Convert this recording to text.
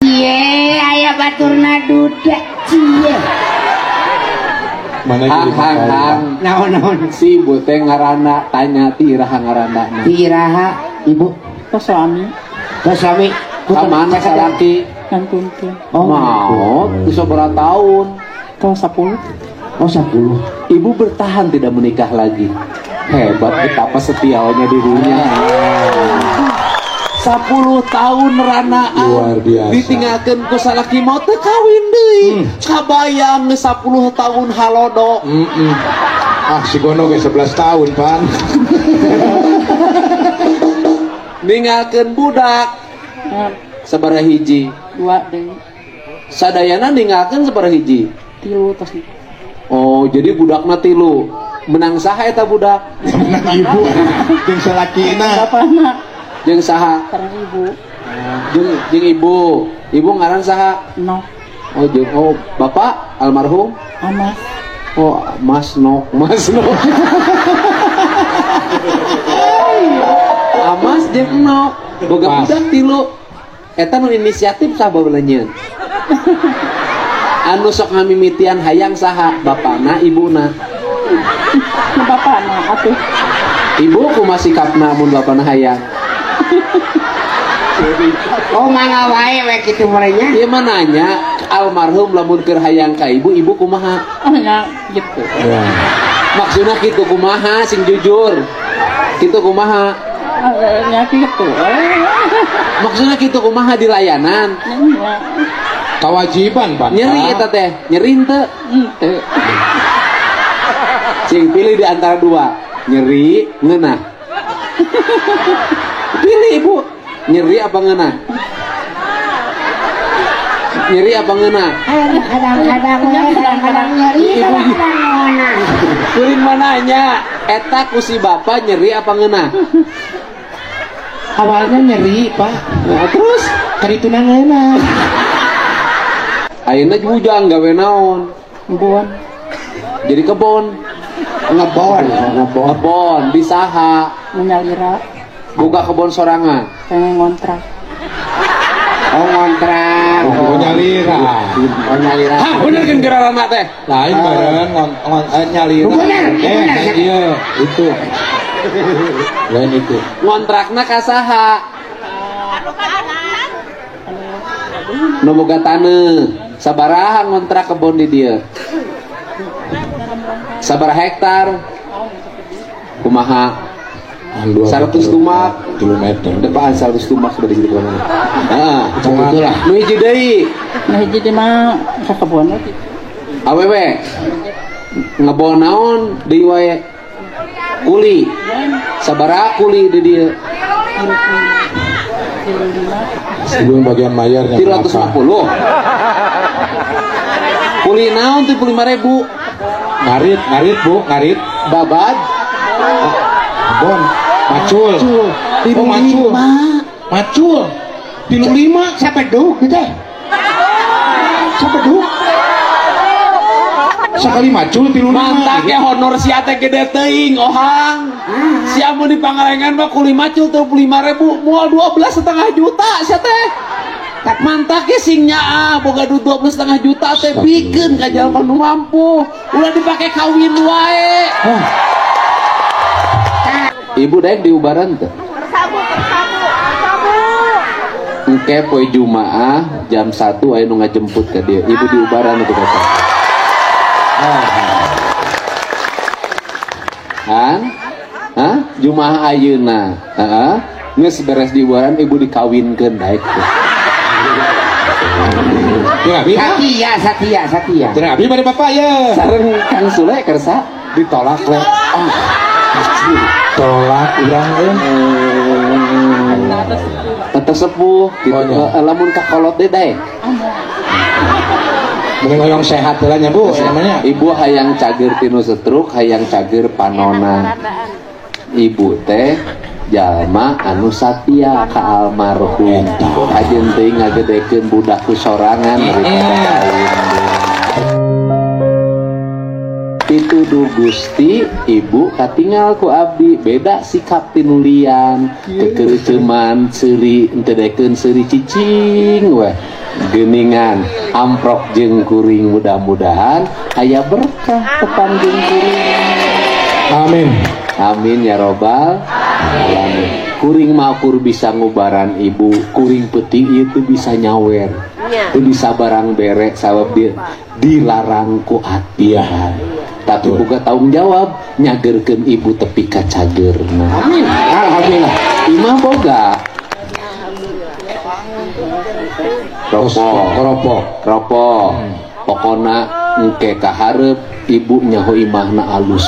cie aya baturna duda cie mana jadi hang naon si ibu teh ngaranna tanya ti iraha ngaranna tiraha ibu ke suami kamana salaki yang tuntun mau bisa berapa tahun ke 10 ibu bertahan tidak menikah lagi hebat betapa setianya dirinya 10 tahun ranaan luar biasa ditinggalkan ku salaki mau teu kawin deui kabayang 10 tahun halodo si Gono ge 11 tahun pan ninggalkeun budak sabaraha hiji 2 deh sadayana ninggalkeun sabaraha hiji 3 tos oh jadi budakna 3 menang saha eta budak ibu jeung salakina bapakna jeung saha karena ibu jeung ibu ngaran saha no oh bapak almarhum amas oh mas nok amas jeung nok boga budak 3 eta nu inisiatif saha nyeun anu sok ngamimitian hayang saha bapana ibuna bapakna atuh ibu kumaha sikapna mun bapana hayang oh mangga wae we kitu merenya ieu mah nanya almarhum lamun keur hayang ka ibu kumaha nya gitu maksudna kitu kumaha sing jujur kitu kumaha nya gitu maksudna kitu kumaha di layanan kewajiban pan nyeri eta teh nyeri henteu sing pilih di antara dua nyeri ngeunah pilih ibu nyeri apa ngeunah kadang-kadang nyeri kadang-kadang kuring mananya eta ku si bapak nyeri apa ngeunah awalnya nyeri pak nah, terus karituna ngeunah ayeuna bujang gawe naon kebon jadi kebon ngebon di saha menyalira buka kebon sorangan pengen ngontrak ngontrak nyalira hah bener kan gerarana teh lain bareng nyalira iya itu lain itu ngontrakna ka saha nu boga taneuh sabaraha ngontrak kebon di dieu sabaraha hektar kumaha 100 tumak kilometer depan 100 tumak sudah di mana heeh itulah nu hiji deui nah jadi mah ka kebon lagi awewe ngebon naon deui wae kuli sabaraha kuli di dieu sebelum bagian mayarnya 350 kuli naon 75.000 ngarit bu ngarit babad bon macul macul 35 sapeduk gitu sapeduk sekali macul 35 mantak ya honor sia teh gede teuing ohang sia mun di Pangalengan mah kuli macul 35.000 moal 12,5 juta sia teh tak mantak ya singnya boga duit 12,5 juta teh pikeun ka jalma nu mampu ulah dipake kawin wae ibu daek diubaran teh engke poe Jumaah jam 1 aya nu ngajemput ka dieu ibu diubaran itu kata Jumaah ayeuna geus beres diubaran ibu dikawinkeun daek teh Satya Cenah abi bade bapak ya sareng Kang Sule kersa ditolak le tolak urang Tante sepuh gitu lamun ka kolot deh daek mending hoyong sehat lah nya bu namanya ibu hayang cager tinu setruk hayang cager panona ibu teh jalma anu satya ka almarhum ajeun teuing ngagedekeun budak ku sorangan pituduh Gusti ibu katinggal ku abdi beda sikap tinulian kekereuman seuri henteu dekeun seuri cicing weh geningan amprok jeung kuring mudah-mudahan aya berkah tepan jeung kuring. Amin. Amin ya robbal alamin. Kuring mah ukur bisa ngubaran ibu, kuring peuting itu bisa nyawer, itu bisa barang berek sabab dia dilarang ku atian. Tapi boga tanggung jawab nyagerkeun ibu tepi ka cageurna. Amin. Alhamdulillah. Imah boga. Ropok. Pokona engke ka hareup ibu nyaho imahna alus.